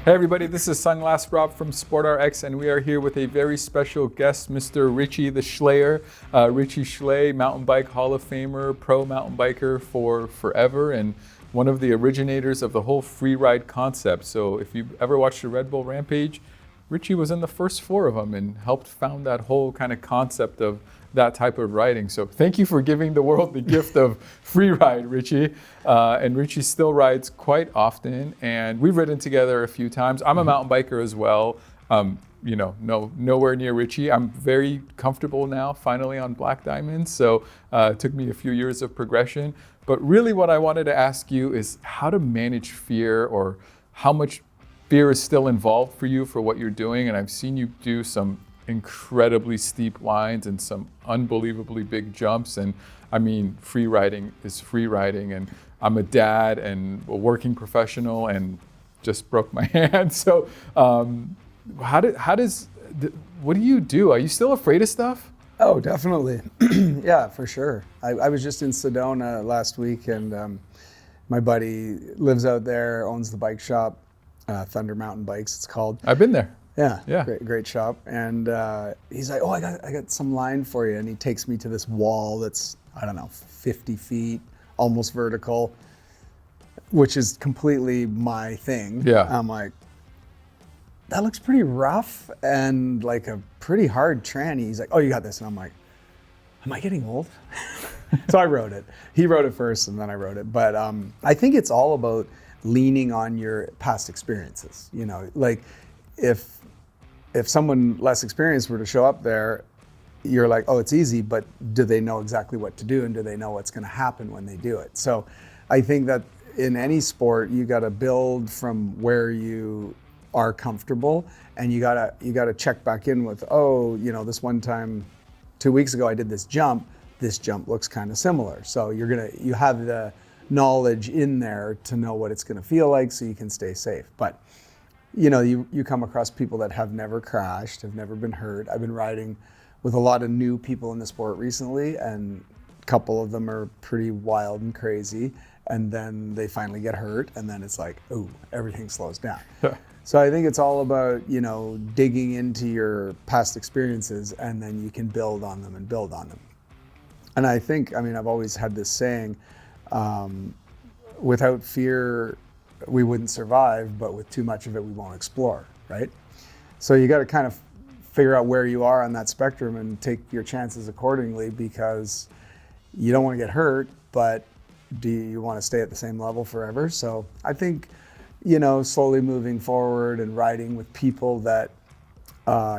Hey everybody, this is Sunglass Rob from SportRx, and we are here with a very special guest, Mr. Richie the Schlayer. Richie Schley, mountain bike Hall of Famer, pro mountain biker for forever, and one of the originators of the whole free ride concept. So if you've ever watched the Red Bull Rampage, Richie was in the first 4 of them and helped found that whole kind of concept of that type of riding. So thank you for giving the world the gift of free ride, Richie. And Richie still rides quite often, and we've ridden together a few times. I'm a mountain biker as well. Nowhere near Richie. I'm very comfortable now, finally on Black Diamonds. So it took me a few years of progression. But really what I wanted to ask you is how to manage fear, or how much fear is still involved for you for what you're doing. And I've seen you do some incredibly steep lines and some unbelievably big jumps. And I mean, free riding is free riding. And I'm a dad and a working professional and just broke my hand. So what do you do? Are you still afraid of stuff? Oh, definitely. Yeah, for sure. I was just in Sedona last week, and my buddy lives out there, owns the bike shop, Thunder Mountain Bikes it's called. I've been there. Yeah. Great shop. And he's like, oh, I got some line for you. And he takes me to this wall that's, I don't know, 50 feet, almost vertical, which is completely my thing. Yeah. I'm like, that looks pretty rough and like a pretty hard tranny. He's like, oh, you got this. And I'm like, am I getting old? So I wrote it. He wrote it first and then I wrote it. But I think it's all about leaning on your past experiences. You know, like if someone less experienced were to show up there, you're like, oh, it's easy, but do they know exactly what to do, and do they know what's going to happen when they do it? So I think that in any sport, you got to build from where you are comfortable, and you got to check back in with, oh, you know, this one time 2 weeks ago I did this jump looks kind of similar. So you have the knowledge in there to know what it's going to feel like, so you can stay safe. But you know, you come across people that have never crashed, have never been hurt. I've been riding with a lot of new people in the sport recently, and a couple of them are pretty wild and crazy, and then they finally get hurt, and then it's like, oh, everything slows down. So I think it's all about, you know, digging into your past experiences, and then you can build on them and build on them. And I think, I mean, I've always had this saying, without fear, we wouldn't survive, but with too much of it, we won't explore, right? So you got to kind of figure out where you are on that spectrum and take your chances accordingly, because you don't want to get hurt, but do you want to stay at the same level forever? So I think, you know, slowly moving forward and riding with people that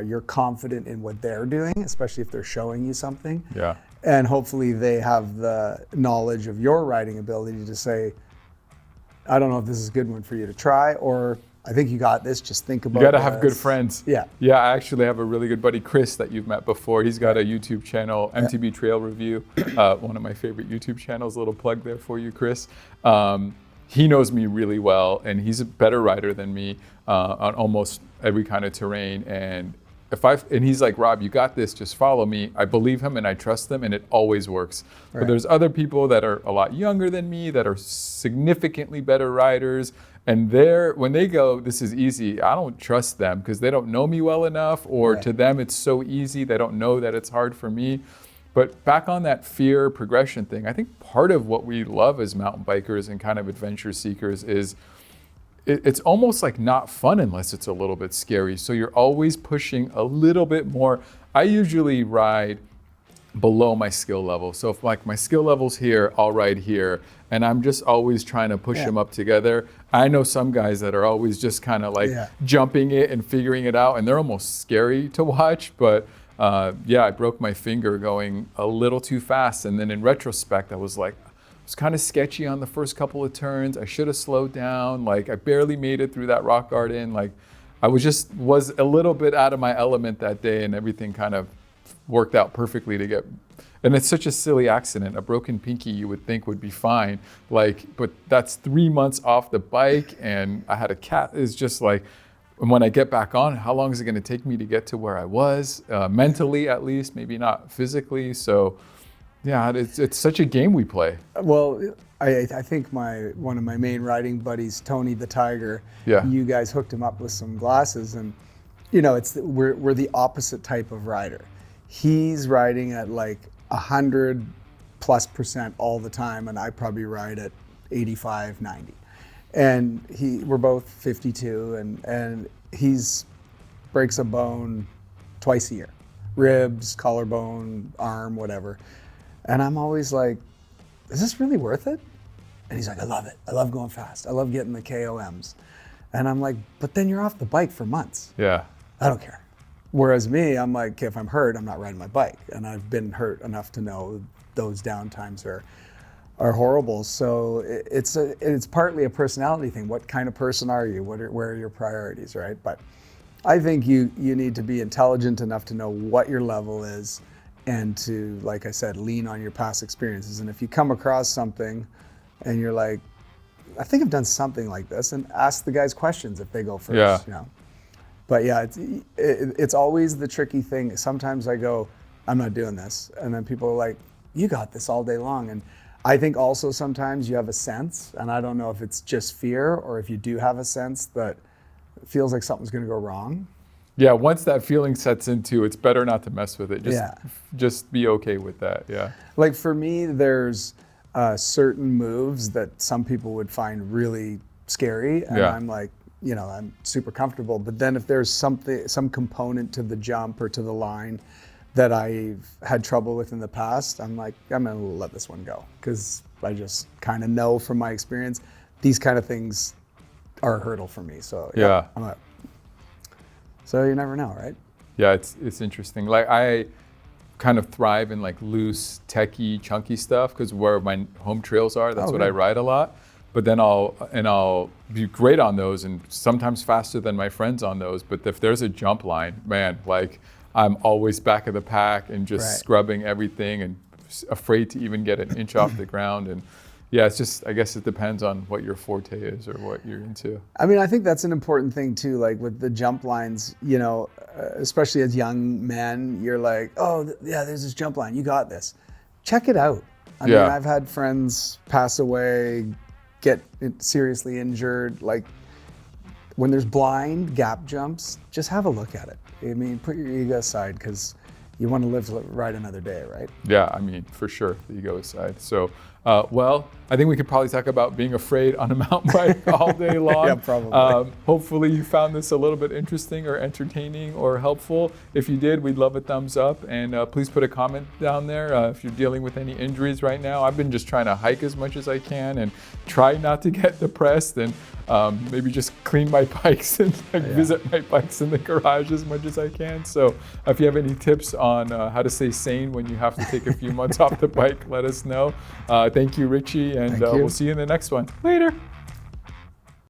you're confident in what they're doing, especially if they're showing you something. Yeah. And hopefully they have the knowledge of your riding ability to say, I don't know if this is a good one for you to try, or I think you got this, just think about it. You got to have good friends. Yeah. Yeah, I actually have a really good buddy, Chris, that you've met before. He's got a YouTube channel, MTB Trail Review, one of my favorite YouTube channels. A little plug there for you, Chris. He knows me really well, and he's a better rider than me on almost every kind of terrain. And he's like, Rob, you got this, just follow me. I believe him and I trust him, and it always works. Right. But there's other people that are a lot younger than me that are significantly better riders, and when they go, this is easy, I don't trust them because they don't know me well enough, or right. To them it's so easy, they don't know that it's hard for me. But back on that fear progression thing, I think part of what we love as mountain bikers and kind of adventure seekers is it's almost like not fun unless it's a little bit scary. So you're always pushing a little bit more. I usually ride below my skill level. So if like my skill level's here, I'll ride here. And I'm just always trying to push them up together. I know some guys that are always just kind of like jumping it and figuring it out, and they're almost scary to watch. But I broke my finger going a little too fast. And then in retrospect, I was like, it was kind of sketchy on the first couple of turns. I should have slowed down. Like I barely made it through that rock garden. Like I was a little bit out of my element that day, and everything kind of worked out perfectly to get. And it's such a silly accident. A broken pinky you would think would be fine. But that's 3 months off the bike, and I had a cat. It's just like, and when I get back on, how long is it going to take me to get to where I was, mentally at least, maybe not physically. So. Yeah, it's such a game we play. Well, I think one of my main riding buddies, Tony the Tiger, Yeah. you guys hooked him up with some glasses, and you know, we're the opposite type of rider. He's riding at like 100+% all the time, and I probably ride at 85, 90. And we're both 52, and he's breaks a bone twice a year, ribs, collarbone, arm, whatever. And I'm always like, is this really worth it? And he's like, I love it. I love going fast. I love getting the KOMs. And I'm like, but then you're off the bike for months. Yeah. I don't care. Whereas me, I'm like, okay, if I'm hurt, I'm not riding my bike. And I've been hurt enough to know those downtimes are horrible. So it's partly a personality thing. What kind of person are you? Where are your priorities, right? But I think you need to be intelligent enough to know what your level is, and to, like I said, lean on your past experiences. And if you come across something and you're like, I think I've done something like this, and ask the guys questions if they go first. Yeah. You know? But yeah, it's always the tricky thing. Sometimes I go, I'm not doing this. And then people are like, you got this all day long. And I think also sometimes you have a sense, and I don't know if it's just fear or if you do have a sense that it feels like something's going to go wrong. Yeah, once that feeling sets into, it's better not to mess with it. Yeah. Just be okay with that. Yeah. Like for me, there's certain moves that some people would find really scary, and Yeah. I'm like, you know, I'm super comfortable. But then if there's some component to the jump or to the line that I've had trouble with in the past, I'm like, I'm gonna let this one go, because I just kind of know from my experience, these kind of things are a hurdle for me. So Yeah. So you never know, right? Yeah, it's interesting. Like I kind of thrive in like loose, techie, chunky stuff because where my home trails are, that's what I ride a lot. But then I'll be great on those and sometimes faster than my friends on those. But if there's a jump line, man, like I'm always back of the pack and just scrubbing everything and afraid to even get an inch off the ground. And yeah, it's just, I guess it depends on what your forte is or what you're into. I mean, I think that's an important thing too, like with the jump lines, you know, especially as young men, you're like, oh, yeah, there's this jump line, you got this. Check it out. I mean, I've had friends pass away, get seriously injured. Like when there's blind gap jumps, just have a look at it. I mean, put your ego aside, because you want to live to ride another day, right? Yeah, I mean, for sure, the ego aside. So, well, I think we could probably talk about being afraid on a mountain bike all day long. Yeah, probably. Hopefully you found this a little bit interesting or entertaining or helpful. If you did, we'd love a thumbs up. And please put a comment down there if you're dealing with any injuries right now. I've been just trying to hike as much as I can and try not to get depressed, and maybe just clean my bikes and visit my bikes in the garage as much as I can. So if you have any tips on how to stay sane when you have to take a few months off the bike, let us know. Thank you, Richie, and we'll see you in the next one. Later.